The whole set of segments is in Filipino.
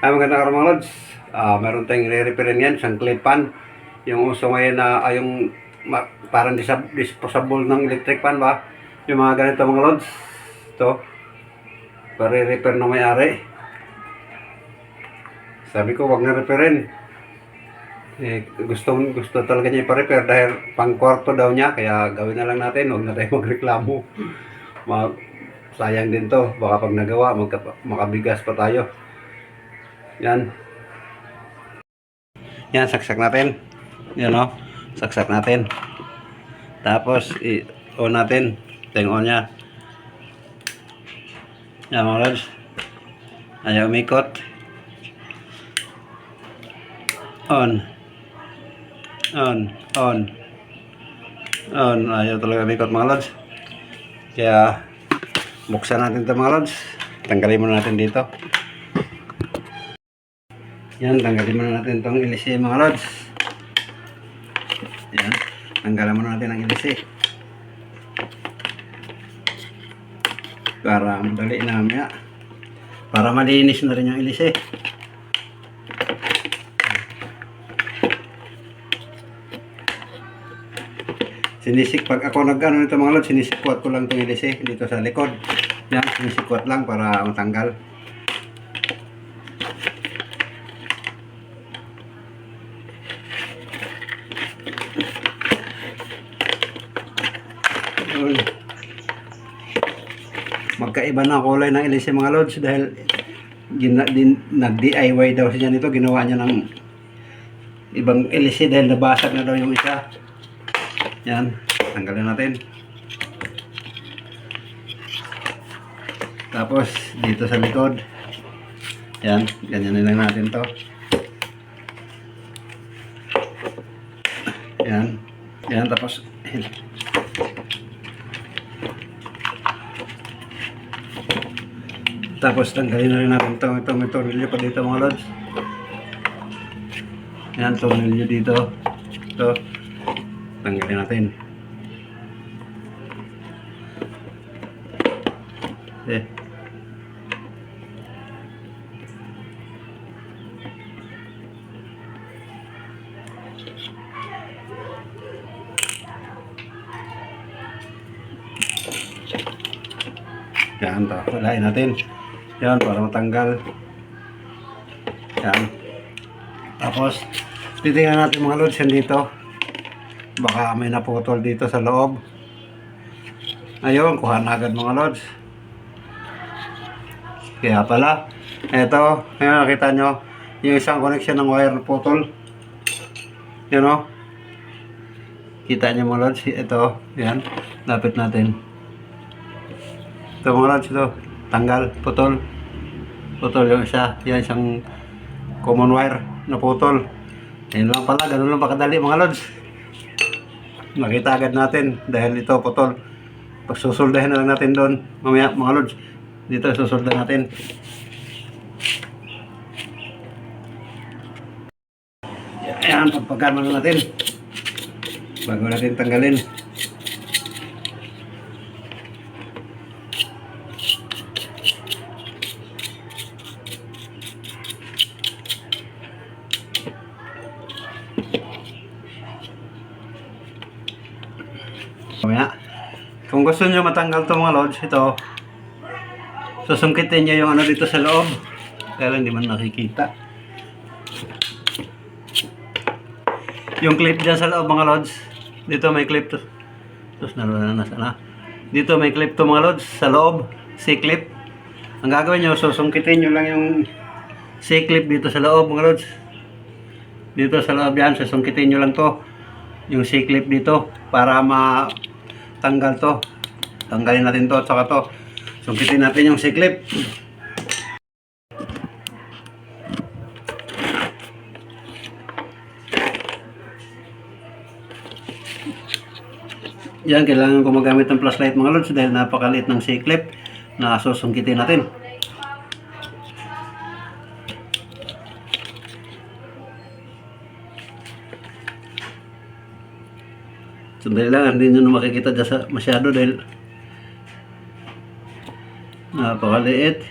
Ay, magandang araw mga lods. Meron tayong re-repairin yan, isang clip-pan. Yung uso ngayon na yung parang disposable ng electric pan ba? Yung mga ganito mga lods. Ito, para repair ng may-ari. Sabi ko, wag na repairin. Gusto talaga niya ipa-repair dahil pang kwarto daw niya. Kaya gawin na lang natin, wag na tayo magreklamo. Sayang din to. Baka pag nagawa, makabigas pa tayo. Yan. Yan, saksak natin. Yan o. Saksak natin. Tapos, i-on natin. Ito yung on nya. Yan mga lods. Ayaw umikot. On. On. On. On. Ayaw talaga umikot mga lods. Kaya, buksan natin ito mga lods. Tanggalin muna natin dito. Yan, tanggalin muna natin itong ilisi mga lods. Yan, tanggalin muna natin ang ilisi. Para madali na mamaya. Para malinis na rin yung ilisi. Pag ako nag-ano nito mga lods, sinisikwat ko lang itong ilisi dito sa likod. Yan, sinisikwat lang para matanggal. Magkaiba na kulay ng ilisi mga lods dahil nag-DIY daw siya nito. Ginawa niya ng ibang ilisi dahil nabasag na daw yung isa. Yan, tanggalin natin. Tapos dito sa likod, yan, ganyan lang natin to. Yan, yan, tapos tanggalin na rin natin itong tornilyo pa dito mga lods. Yan, tornilyo dito. Ito, tanggalin natin. Okay. Yan, walain natin. Yan, para matanggal. Yan. Tapos, titingnan natin mga lods yan dito. Baka may naputol dito sa loob. Ayun, kuha na agad mga lods. Kaya pala, eto, ngayon nakita nyo, yung isang connection ng wire na putol. Yan o. Kita nyo mga lods, ito, yan, lapit natin. Ito mga lods, ito, tanggal, putol. Putol yung isa, yan isang common wire na putol. Yan lang pala, ganun lang pakadali mga lods. Nakita agad natin dahil ito putol. Pagsusuldahin na lang natin doon mamaya mga lods. Dito susuldahin natin. Yan, pagpagkama na natin bago natin tanggalin. Mamaya, kung gusto nyo matanggal to mga lods, ito susungkitin nyo yung ano dito sa loob, kaya hindi man nakikita yung clip dyan sa loob mga lods. Dito may clip to. Tapos na. Dito may clip to mga lods sa loob, C-clip. Ang gagawin nyo, susungkitin nyo lang yung C-clip dito sa loob mga lods. Dito sa loob yan, susungkitin nyo lang to yung C-clip dito para matanggal to. Tanggalin natin to at saka to. Sungkitin natin yung C-clip. Yan, kailangan ko magamit ng flashlight mga lods dahil napakaliit ng C-clip na susungkitin natin. Sandali lang, hindi nyo makikita dyan masyado dahil napakaliit.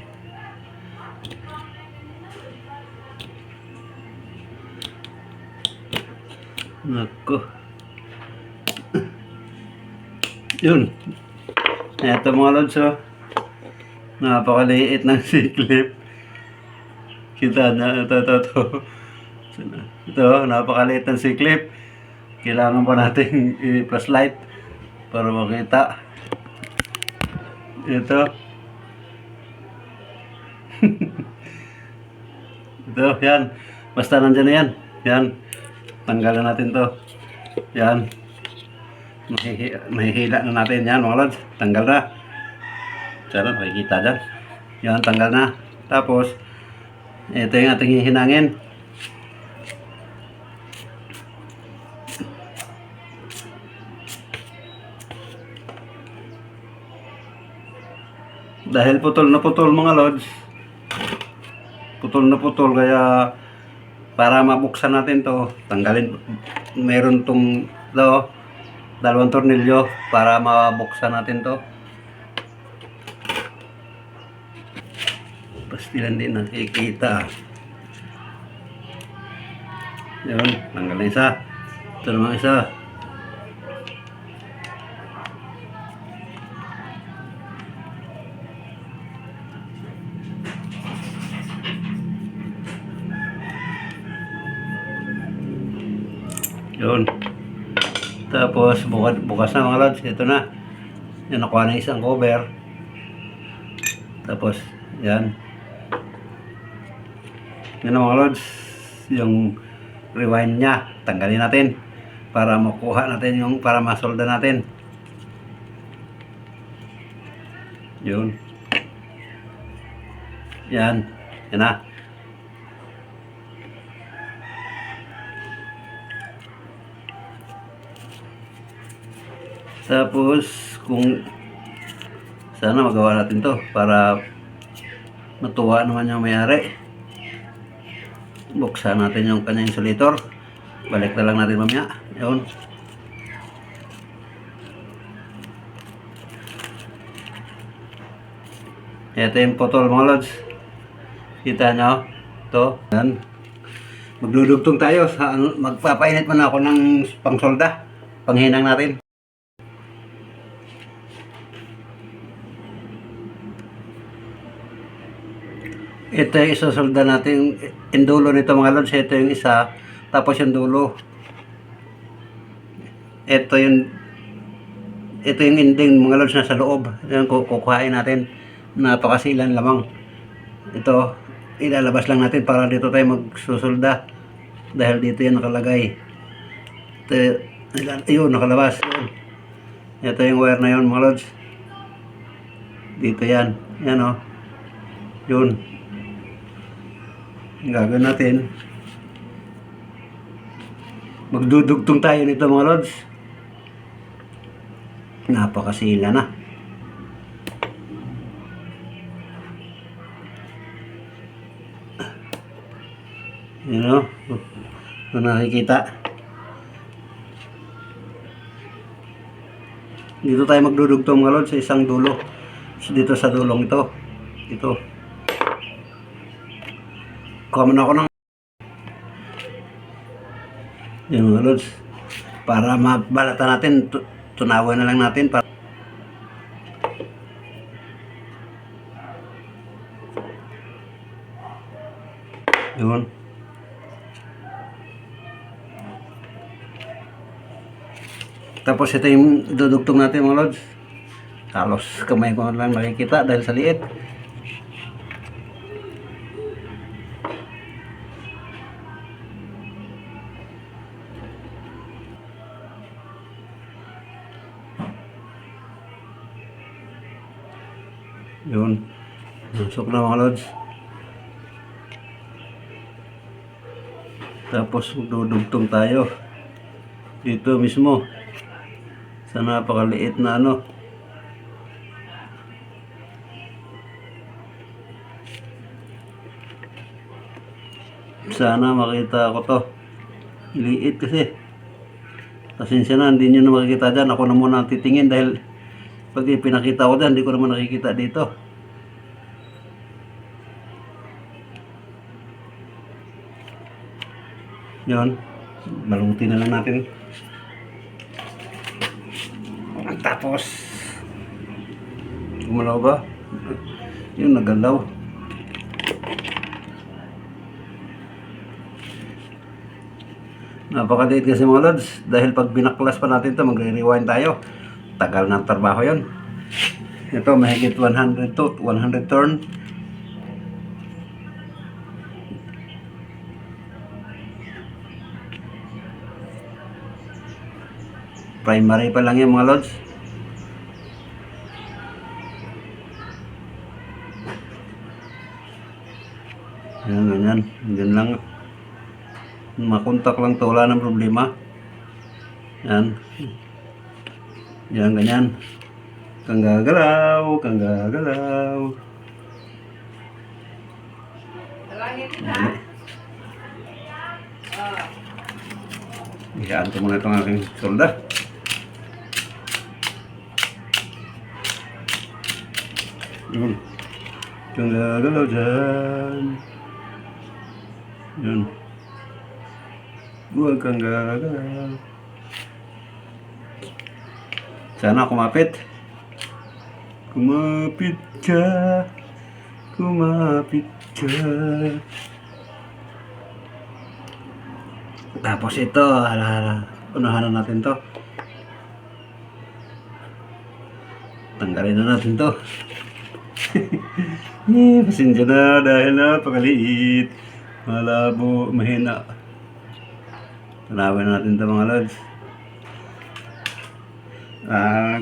Naku. Yun. Eto mga lods, oh. Napakaliit ng C-clip. Kita na, ito. Ito, napakaliit ng C-clip. Kailangan pa natin i-flashlight para makita. Ito. Ito, yan. Basta nandyan na yan. Yan. Tanggalan natin to. Yan. Mahihila na natin yan mga lods. Tanggal na. Sana makikita dyan. Yan, tanggal na. Tapos, ito yung ating hihinangin. Dahil putol na putol mga lods. Putol na putol kaya para mabuksan natin to, tanggalin. Meron tong dalawang tornilyo para mabuksan natin to. Pastilan din nakikita. Yun, tanggal na isa. Ito naman isa. Yun. Tapos bukas na mga lods. Ito na. Yan, nakuha na isang cover. Tapos yan. Yan na mga lods. Yung rewind nya. Tanggalin natin. Para makuha natin yung, para masolda natin. Yun. Yan. Yan na. Tapos, kung sana magawa natin to para matuwa naman yung may-ari. Buksan natin yung kanyang insulator. Balik na lang natin mamaya. Yun. Ito yung putol mga lods. Kita nyo? Ito. Yan. Magdudugtong tayo. Magpapainit man ako ng pangsolda. Panghinang natin. Ito yung isasolda natin. Yung dulo nito mga lods. Ito yung isa. Tapos yung dulo. Ito yung ending mga lods na sa loob. Yan kukuhain natin. Napakasilan lamang. Ito ilalabas lang natin para dito tayo magsusolda. Dahil dito yan nakalagay. Ito, yun nakalabas. Yun. Ito yung wire na yun mga lods. Dito yan. Yan o. Yun. Gagawin natin. Magdudugtong tayo nito mga lods. Napakasila na. Yun o. Kung nakikita. Dito tayo magdudugtong mga lods sa isang dulo. Dito sa dulong ito. Ito. Kuha na ako ng yung mga lods para mabalatan natin. Tunawin na lang natin para yun. Tapos ito yung dudugtong natin mga lods. Halos kamay ko lang makikita dahil sa liit. Yun. Nasok na mga lods. Tapos dudugtong tayo. Dito mismo. Sa napakaliit na ano. Sana makita ko to. Liit kasi. Pasensya na, hindi nyo na makikita dyan. Ako na muna titingin dahil pag pinakita ko dyan, hindi ko naman nakikita dito. Yun. Balutin na lang natin. Tapos, gumalaw ba? Yun, nagalaw. Napakaliit kasi mga lods. Dahil pag binaklas pa natin ito, magre-rewind tayo. Tagal ng trabaho yun. Ito, mahigit 100 to 100 turn. Primary pa lang yung mga lods. Yan, ganyan. Ganyan lang. Makontak lang to, wala ng problema. Yan. Yan, ganyan. Kang gagalaw, kang gagalaw. Iyaan ko muna itong aking solda. Yun. Kang gagalaw dyan. Yun. Huwag kang gagalaw. Sana kumapit. Kumapit ka. Kumapit ka. Tapos ito, unahan na natin to. Tanggalin na natin to. Pasensya na dahil napakaliit. Malabo, mahina. Tanawin na natin ito mga lods.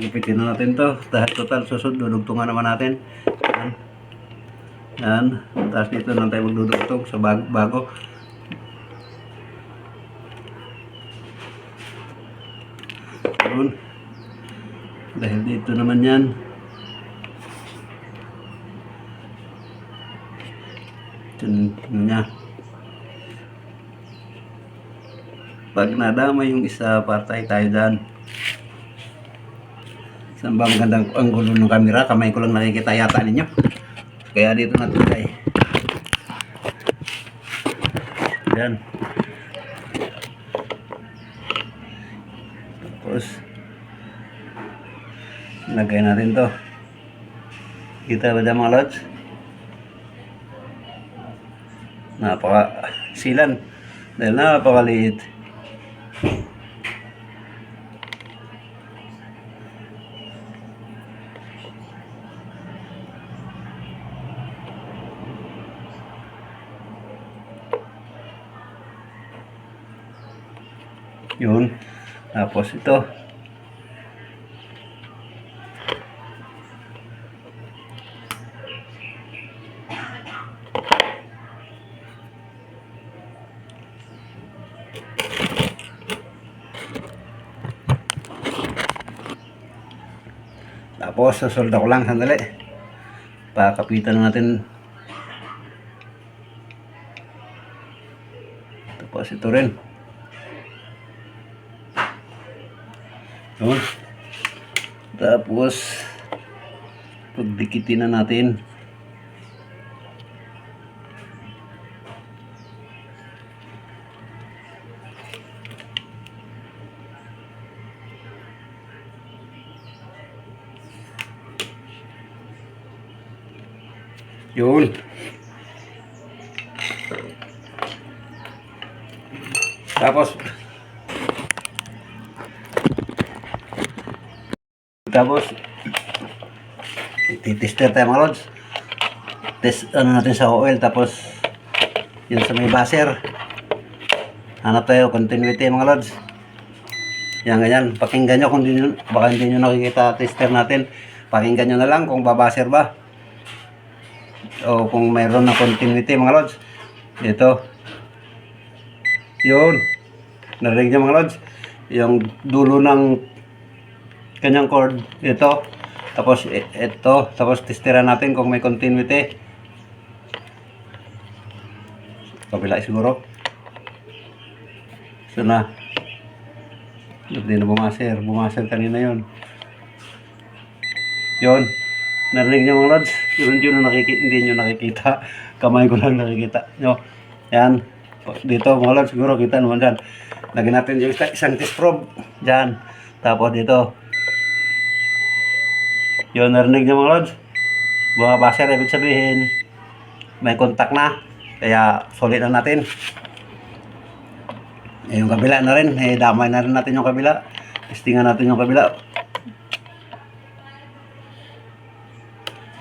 Gupitin na natin to. Dahil total susod, dudugtungan naman natin. Yan. Yan. Tapos dito lang tayo magdudugtong sa bago. Yun. Dahil dito naman yan. Ito niya. Pag nadama yung isa, patay tayo dyan. Saan ba magandang ang gulo ng camera? Kamay ko lang nakikita yata ninyo. Kaya dito natin tayo. Yan. Tapos, lagay natin to. Kita ba dyan mga lods? Napaka-silan. Dahil napakaliit. Yun. Tapos ito. Tapos sasolda ko lang sandali. Pakapitan na natin. Tapos ito rin. Yun. Tapos pagdikitin na natin. Yun. Tapos titester tayo mga lods. Test ano natin sa oil, tapos yun sa may buzzer. Hanap tayo continuity mga lods. Yan ganyan. Pakinggan nyo kung baka hindi nyo nakikita tester natin. Pakinggan nyo na lang kung babuzzer ba. O kung mayroon na continuity mga lods. Ito. Yun. Narinig nyo mga lods. Yung dulo ng kanyang cord. Ito. Tapos ito. Tapos testera natin kung may continuity. Kabila siguro. So na. Hindi na bumaser. Bumaser kanina yun. Yun. Narinig nyo mga lods. Hindi nyo nakikita. Kamay ko lang nakikita nyo. Yan. Dito mga lods. Siguro kita naman dyan. Lagyan natin yung isang test probe dyan. Tapos dito. Yun, narinig nyo mga lods. Bumabasher, ibig sabihin, may contact na. Kaya, solid na natin. Yung kabila na rin. Damay na rin natin yung kabila. Testingan natin yung kabila.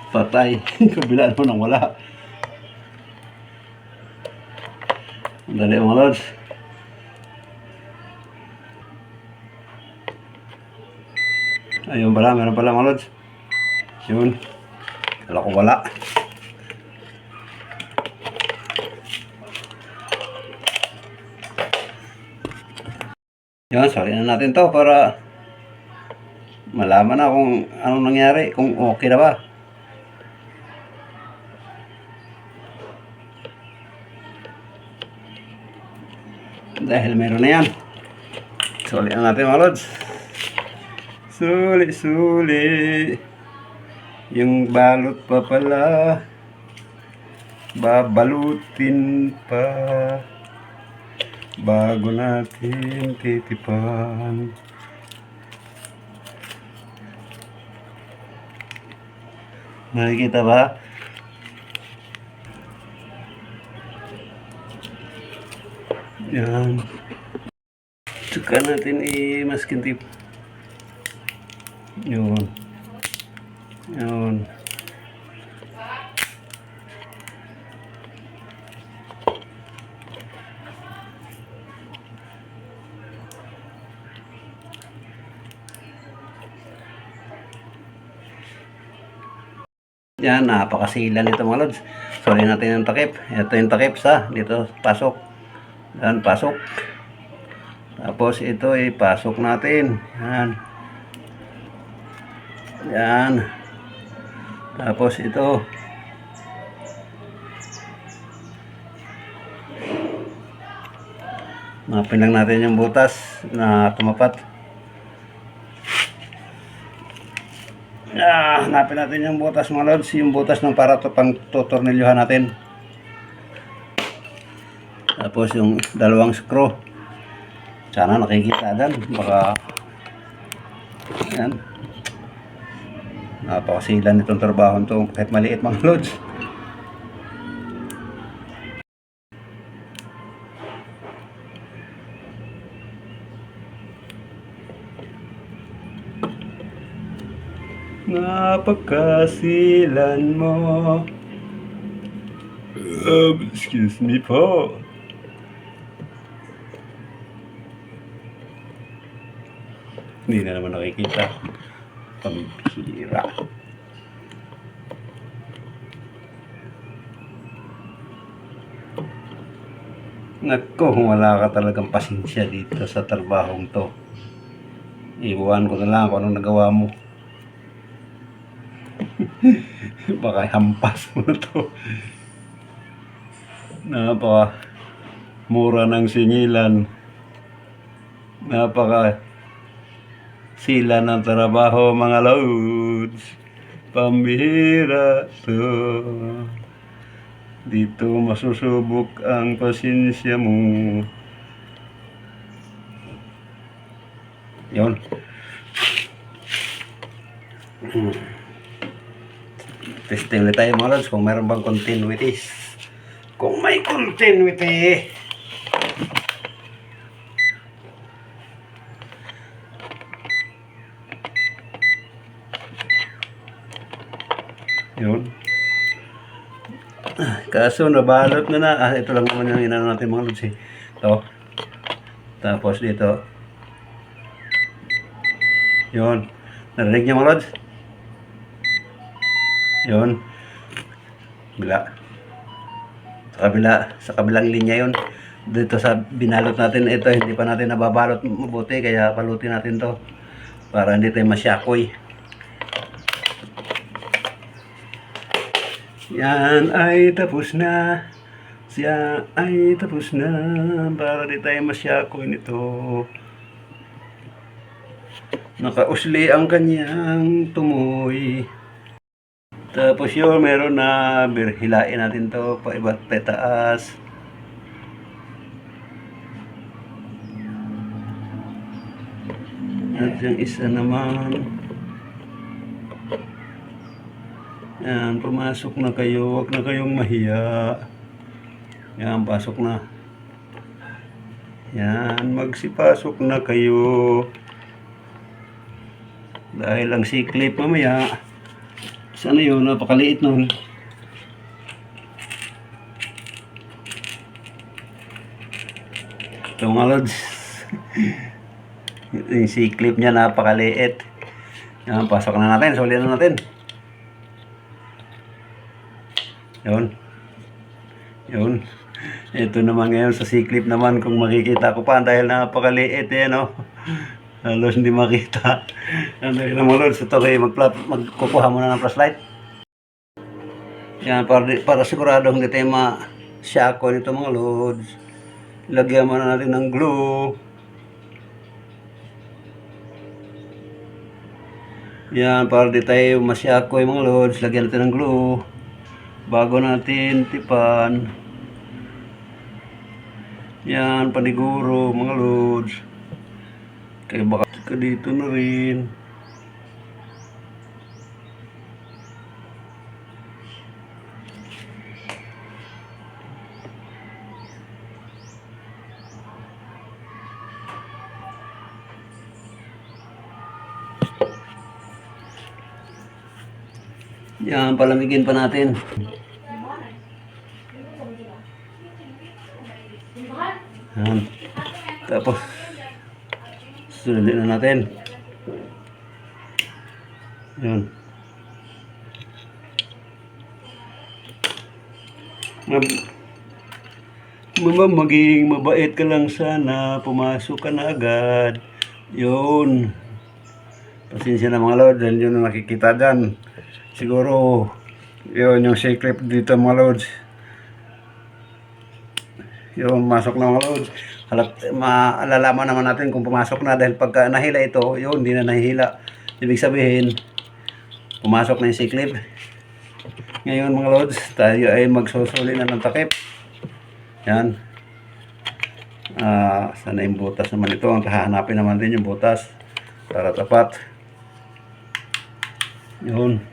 Patay. Kabila naman ang wala. Dali mga lods. Ayun pala, meron pala mga lods. Yun. Kala ko wala. Yun, sorry na natin to para malaman na kung anong nangyari, kung okay na ba. Dahil meron na yan. Suli na natin mga lods. Suli. Yung balot pa pala. Babalutin pa. Bago natin titipan. Nakikita ba? Yan. Tsaka natin i-masking tape. Yun. Yun. Yan, napakasilan nito mga lods. Sorry natin yung takip. Ito yung takip sa dito, pasok. Yan, pasok. Tapos ito pasok natin. Yan. Yan. Tapos ito. Mapin lang natin yung butas na tumapat. Hanapin natin yung butas mga lods, yung butas ng para to pang tutornilyohan natin. Tapos yung dalawang screw. Sana nakikita dyan, baka yan. Napakasilan itong trabaho to kahit maliit mga lods. Napakasilan mo. Excuse me po. Hindi na naman nakikita. Pambihira. Nako, wala ka talagang pasensya dito sa trabahong to. Iwan ko na lang kung anong nagawa mo. Baka hampas mo na to. Napaka mura ng singilan. Napaka sila ng trabaho mga loads. Pambihira to. Dito masusubok ang pasensya mo. Yun. Testing ulit tayo mga lods kung meron bang continuity. Kung may continuity. Yun. Kaso nabalot na. Ito lang naman yung inano natin mga lods. Ito. Tapos dito. Yun. Narinig niyo mga lods? Yun. Sa kabilang linya yun. Dito sa binalot natin ito, hindi pa natin nababalot mabuti, kaya palutin natin to para hindi tayo masyakoy. Yan ay tapos na. Siya ay tapos na para di tayo masyakoy nito. Nakausli ang kanyang tumoy. Tapos yun, meron na hilain natin to pa iba't petaas. At yung isa naman. Yan, pumasok na kayo. Huwag na kayong mahiya. Yan, pasok na. Yan, magsipasok na kayo. Dahil ang siklip mamaya. Sana yun, napakaliit nun. Ito mga lods. Yung siklip niya napakaliit. Yan, pasok na natin. Sulian na natin. Yun. Yun. Ito naman ngayon sa siklip naman kung makikita ko pa dahil napakaliit eh, no? Halos hindi makita. Dahil na mga lods, ito kayo magkukuha muna ng flashlight. Yan, para sigurado hindi tayo ma-shako nito mga lods. Lagyan muna natin ng glue. Yan, para di tayo ma-shako mga lods. Lagyan natin ng glue. Bago natin tipan. Yan, paniguro mga lods. Kaya baka dito na rin. Yan, palamigin pa natin. Yan. Tapos, sunodin na natin. Yan. Maging mabait ka lang sana. Pumasok ka na agad. Yun. Pasensya na mga lods. Dahil yun ang nakikita dyan. Siguro, yun yung secret dito mga lods. Yun, masok na mga lods. Maalalaman naman natin kung pumasok na dahil pagka nahila ito, yun, hindi na nahihila. Ibig sabihin, pumasok na yung siklip. Ngayon mga lods, tayo ay magsusuli na ng takip. Yan. Sana yung butas naman ito. Ang hahanapin naman din yung butas para tapat. Yun.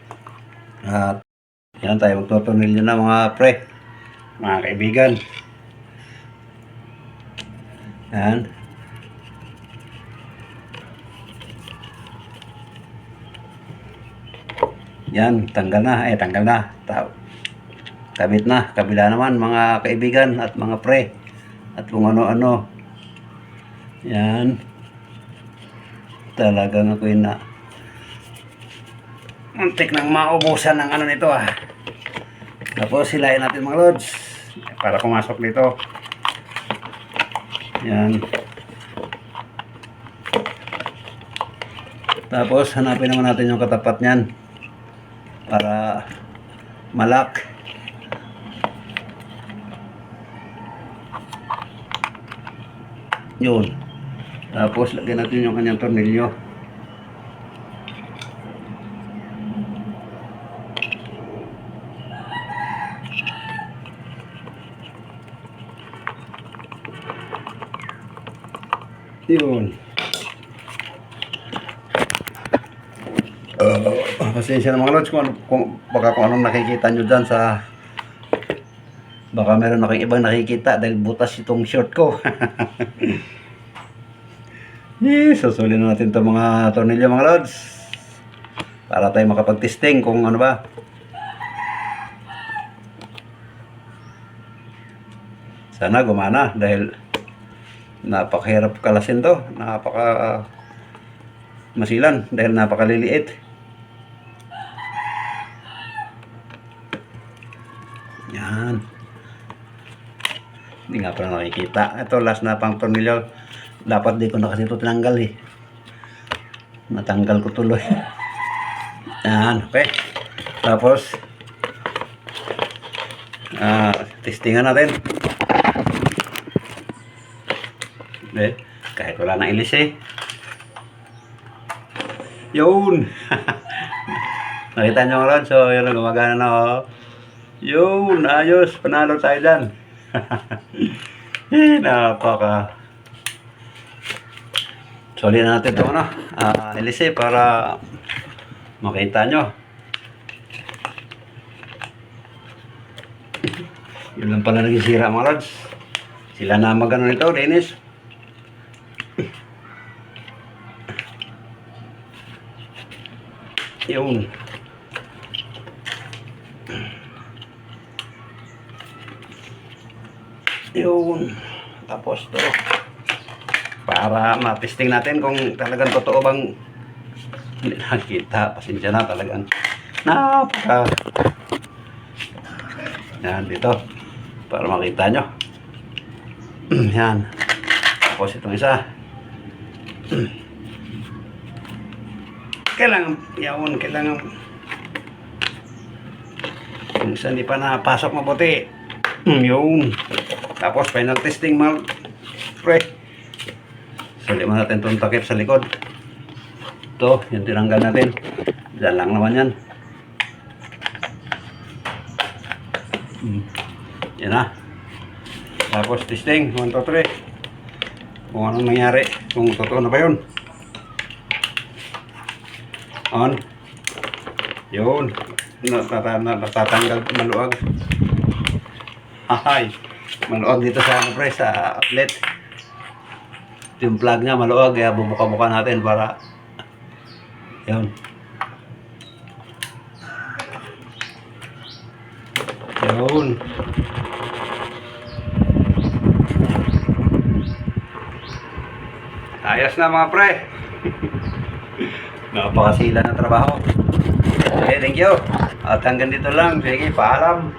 At yan tayo magtutunilyo na mga pre, mga kaibigan. Yan. Yan, tanggal na. Tanggal na. Kabit na. Kabila naman mga kaibigan at mga pre. At kung ano-ano. Yan. Talagang ako'y na muntik nang maubusan ng ano nito ah. Tapos hilahin natin mga lods para pumasok dito. Yan. Tapos hanapin naman natin yung katapat niyan para malak. Yun. Tapos lagyan natin yung kanyang tornilyo. Yun. Pasensya na mga lods kung anong nakikita nyo dyan sa baka meron na kayong ibang nakikita dahil butas itong short ko. Susulin na natin itong mga tornilyo mga lods para tayo makapag-testing kung ano ba. Sana gumana dahil napakahirap kalasin to, napaka masilan dahil napakaliliit. Yan. Hindi nga pala nakikita. Ito last na pang tornilyo. Dapat di ko na kasi ito tinanggal eh. Natanggal ko tuloy. Yan, okay. Tapos testingan natin. Kahit wala nang ilis eh. Yun. Nakita nyo nga so yun, gumagana na oh. Yun, ayos. Panalo tayo dyan. Napaka. So Soli na natin ito, ano, ilisi para makita nyo. Yun lang pala naging sira mga lods. Sila na magano nito, Dennis. Yun. Yun. Tapos to. Para matesting natin kung talagang totoo bang hindi nakikita. Pasensya na talagang napaka. Yan dito. Para makita nyo. Yan. Tapos itong isa. Kailangan yung isa hindi pa napasok mabuti. Yun. Tapos final testing mga pre. Sali mo natin itong takip sa likod. Ito, yung tinanggal natin. Diyan lang naman yan. Yan na. Tapos testing 1, 2, 3. Kung anong nangyari, kung totoo na ba yun. On. Yun. Natatanggal maluwag. Ahay. Maluwag dito sa ano pre, sa outlet. Yung plug niya maluwag, kaya bubuka-buka natin para yun. Yun. Ayos na mga pre. Napakasila na trabaho. Okay, thank you. At hanggang dito lang. Sige, paalam.